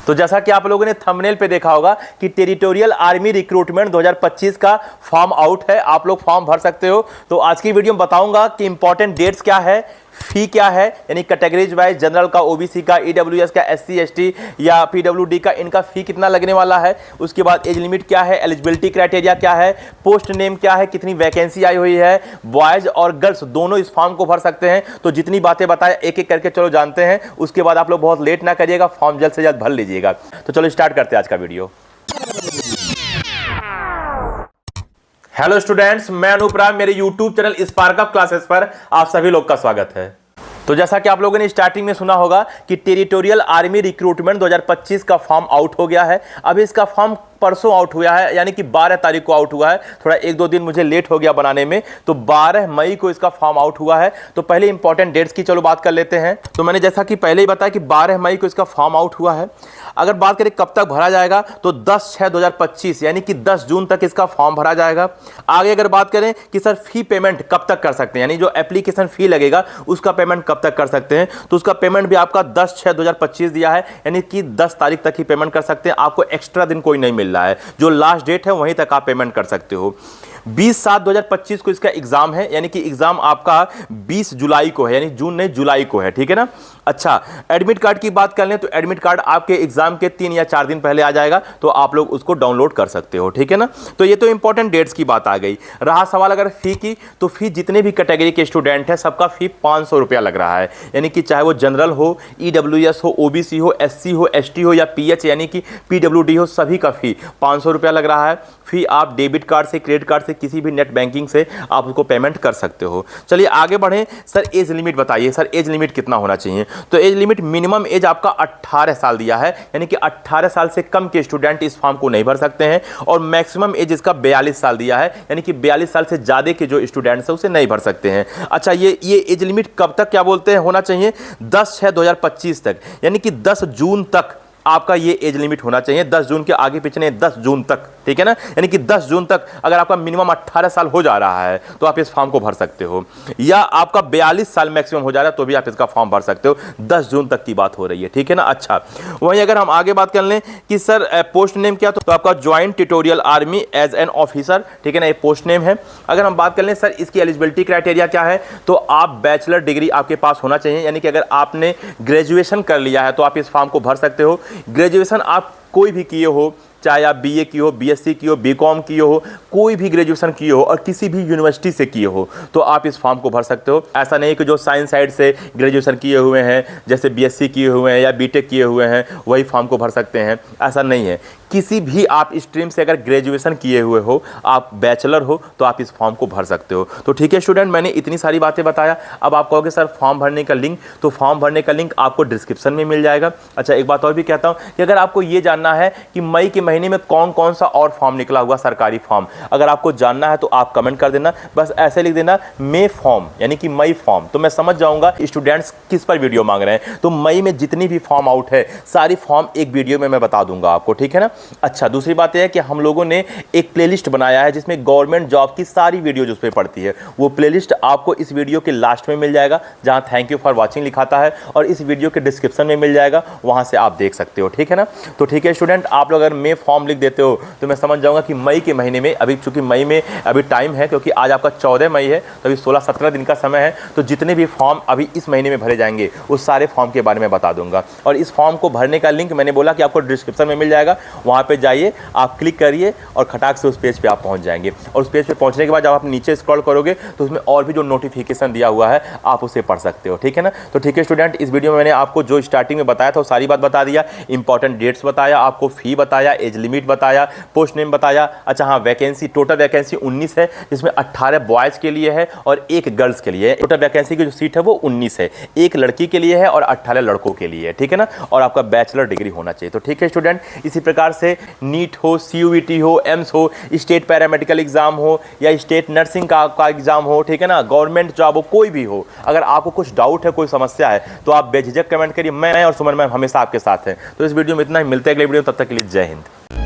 तो जैसा कि आप लोगों ने थंबनेल पे देखा होगा कि टेरिटोरियल आर्मी रिक्रूटमेंट 2025 का फॉर्म आउट है, आप लोग फॉर्म भर सकते हो। तो आज की वीडियो में बताऊंगा कि इंपॉर्टेंट डेट्स क्या है, फी क्या है, यानी कैटेगरीज वाइज जनरल का, ओबीसी का, ईडब्ल्यूएस का, एससी एसटी या पीडब्ल्यूडी का, इनका फी कितना लगने वाला है। उसके बाद एज लिमिट क्या है, एलिजिबिलिटी क्राइटेरिया क्या है, पोस्ट नेम क्या है, कितनी वैकेंसी आई हुई है, बॉयज और गर्ल्स दोनों इस फॉर्म को भर सकते हैं। तो जितनी बातें बताए एक एक करके चलो जानते हैं। उसके बाद आप लोग बहुत लेट ना करिएगा, फॉर्म जल्द से जल्द भर लीजिएगा। तो चलो स्टार्ट करते हैं आज का वीडियो। हेलो स्टूडेंट्स, मैं अनूप राम, मेरे YouTube channel spark up classes पर आप सभी लोग का स्वागत है। तो जैसा कि आप लोगों ने स्टार्टिंग में सुना होगा कि टेरिटोरियल आर्मी रिक्रूटमेंट 2025 का फॉर्म आउट हो गया है। अभी इसका फॉर्म परसों आउट हुआ है, यानी कि 12 तारीख को आउट हुआ है। थोड़ा एक दो दिन मुझे लेट हो गया बनाने में, तो 12 मई को इसका फॉर्म आउट हुआ है। तो पहले इंपॉर्टेंट डेट्स की चलो बात कर लेते हैं। तो मैंने जैसा कि पहले ही बताया कि 12 मई को इसका फॉर्म आउट हुआ है। अगर बात करें कब तक भरा जाएगा तो 10/6/2025 यानी कि 10 जून तक इसका फॉर्म भरा जाएगा। आगे अगर बात करें कि सर फी पेमेंट कब तक कर सकते हैं, यानी जो एप्लीकेशन फी लगेगा उसका पेमेंट कब तक कर सकते हैं, तो उसका पेमेंट भी आपका 10/6/2025 दिया है, यानी कि 10 तारीख तक ही पेमेंट कर सकते हैं। आपको एक्स्ट्रा दिन कोई नहीं मिल रहा है, जो लास्ट डेट है वहीं तक आप पेमेंट कर सकते हो। 20/7/2025 को इसका एग्जाम है, यानी कि एग्जाम आपका 20 जुलाई को है, यानी जून नहीं जुलाई को है, ठीक है ना। अच्छा, एडमिट कार्ड की बात कर लें तो एडमिट कार्ड आपके एग्जाम के 3 या 4 दिन पहले आ जाएगा, तो आप लोग उसको डाउनलोड कर सकते हो, ठीक है ना। तो ये तो इंपॉर्टेंट डेट्स की बात आ गई। रहा सवाल अगर फी की, तो फी जितने भी कैटेगरी के स्टूडेंट हैं सबका फी 500 रुपया लग रहा है, यानी कि चाहे वो जनरल हो, ईडब्ल्यूएस हो, ओबीसी हो, एससी हो, एसटी हो या पीएच यानी कि पीडब्ल्यूडी हो, सभी का फी 500 रुपया लग रहा है। फी आप डेबिट कार्ड से, क्रेडिट कार्ड से, किसी भी नेट बैंकिंग से आप उसको पेमेंट कर सकते हो। चलिए आगे बढ़ें। सर एज लिमिट बताइए, सर एज लिमिट कितना होना चाहिए। तो एज लिमिट मिनिमम एज आपका 18 साल दिया है, यानी कि 18 साल से कम के स्टूडेंट इस फॉर्म को नहीं भर सकते हैं। और मैक्सिमम एज इसका 42 साल दिया है, यानी कि 42 साल से ज़्यादा के जो स्टूडेंट्स हैं उसे नहीं भर सकते हैं। अच्छा, ये एज लिमिट कब तक क्या बोलते हैं होना चाहिए, 10/6/2025 तक, यानी कि 10 जून तक आपका ये एज लिमिट होना चाहिए। 10 जून के आगे पीछे नहीं, 10 जून तक, ठीक है ना। यानी कि 10 जून तक अगर आपका मिनिमम 18 साल हो जा रहा है तो आप इस फॉर्म को भर सकते हो, या आपका 42 साल मैक्सिमम हो जा रहा है तो भी आप इसका फॉर्म भर सकते हो। 10 जून तक की बात हो रही है, ठीक है ना। अच्छा, वहीं अगर हम आगे बात कर लें कि सर पोस्ट नेम क्या, तो आपका joint territorial army as an officer, ठीक है ना, ये पोस्ट नेम है। अगर हम बात कर लें सर इसकी एलिजिबिलिटी क्राइटेरिया क्या है, तो आप बैचलर डिग्री आपके पास होना चाहिए, यानी कि अगर आपने ग्रेजुएशन कर लिया है तो आप इस फॉर्म को भर सकते हो। ग्रेजुएशन आप कोई भी किए हो, चाहे आप बीए की हो, बीएससी की हो, बीकॉम की हो, कोई भी ग्रेजुएशन किए हो और किसी भी यूनिवर्सिटी से किए हो, तो आप इस फॉर्म को भर सकते हो। ऐसा नहीं कि जो साइंस साइड से ग्रेजुएशन किए हुए हैं, जैसे बीएससी किए हुए हैं या बीटेक किए हुए हैं, वही फॉर्म को भर सकते हैं, ऐसा नहीं है। किसी भी आप स्ट्रीम से अगर ग्रेजुएशन किए हुए हो, आप बैचलर हो, तो आप इस फॉर्म को भर सकते हो। तो ठीक है स्टूडेंट, मैंने इतनी सारी बातें बताया। अब आप कहोगे सर फॉर्म भरने का लिंक, तो फॉर्म भरने का लिंक आपको डिस्क्रिप्शन में मिल जाएगा। अच्छा, एक बात और भी कहता हूँ कि अगर आपको ये जानना है कि मई के महीने में कौन कौन सा और फॉर्म निकला हुआ सरकारी फॉर्म, अगर आपको जानना है तो आप कमेंट कर देना, बस ऐसे लिख देना मई फॉर्म, यानी कि मई फॉर्म, तो मैं समझ जाऊंगा स्टूडेंट्स किस पर वीडियो मांग रहे हैं। तो मई में जितनी भी फॉर्म आउट है सारी फॉर्म एक वीडियो में मैं बता दूंगा आपको, ठीक है ना। अच्छा, दूसरी बात यह है कि हम लोगों ने एक प्लेलिस्ट बनाया है जिसमें गवर्नमेंट जॉब की सारी वीडियो जो उस पर पड़ती है, वो प्लेलिस्ट आपको इस वीडियो के लास्ट में मिल जाएगा, जहां थैंक यू फॉर वॉचिंग लिखाता है, और इस वीडियो के डिस्क्रिप्शन में मिल जाएगा, वहां से आप देख सकते हो, ठीक है ना। तो ठीक है स्टूडेंट, आप लोग अगर मई फॉर्म लिख देते हो तो मैं समझ जाऊंगा कि मई के महीने में, अभी चूंकि मई में अभी टाइम है, क्योंकि आज आपका 14 मई है, तो अभी 16-17 दिन का समय है, तो जितने भी फॉर्म अभी इस महीने में भरे जाएंगे उस सारे फॉर्म के बारे में बता दूंगा। और इस फॉर्म को भरने का लिंक मैंने बोला कि आपको डिस्क्रिप्शन में मिल जाएगा, वहाँ पे जाइए, आप क्लिक करिए और खटाक से उस पेज पे आप पहुँच जाएंगे। और उस पेज पे पहुँचने के बाद जब आप नीचे स्क्रॉल करोगे तो उसमें और भी जो नोटिफिकेशन दिया हुआ है आप उसे पढ़ सकते हो, ठीक है ना। तो ठीक है स्टूडेंट, इस वीडियो में मैंने आपको जो स्टार्टिंग में बताया था वो सारी बात बता दिया, इंपॉर्टेंट डेट्स बताया, आपको फी बताया, एज लिमिट बताया, पोस्ट नेम बताया। अच्छा हाँ, वैकेंसी, टोटल वैकेंसी 19 है, जिसमें 18 बॉयज़ के लिए है और 1 गर्ल्स के लिए है। टोटल वैकेंसी की जो सीट है वो 19 है, 1 लड़की के लिए है और 18 लड़कों के लिए है, ठीक है ना। और आपका बैचलर डिग्री होना चाहिए। तो ठीक है स्टूडेंट, इसी प्रकार से नीट हो, CUET हो, एम्स हो, स्टेट पैरामेडिकल एग्जाम हो या स्टेट नर्सिंग का एग्जाम हो, ठीक है ना, गवर्नमेंट जॉब हो, कोई भी हो, अगर आपको कुछ डाउट है, कोई समस्या है, तो आप बेझिझक कमेंट करिए। मैं और सुमन मैम हमेशा आपके साथ हैं। तो इस वीडियो में इतना ही, मिलते हैं अगले वीडियो में, तब तक के लिए जय हिंद।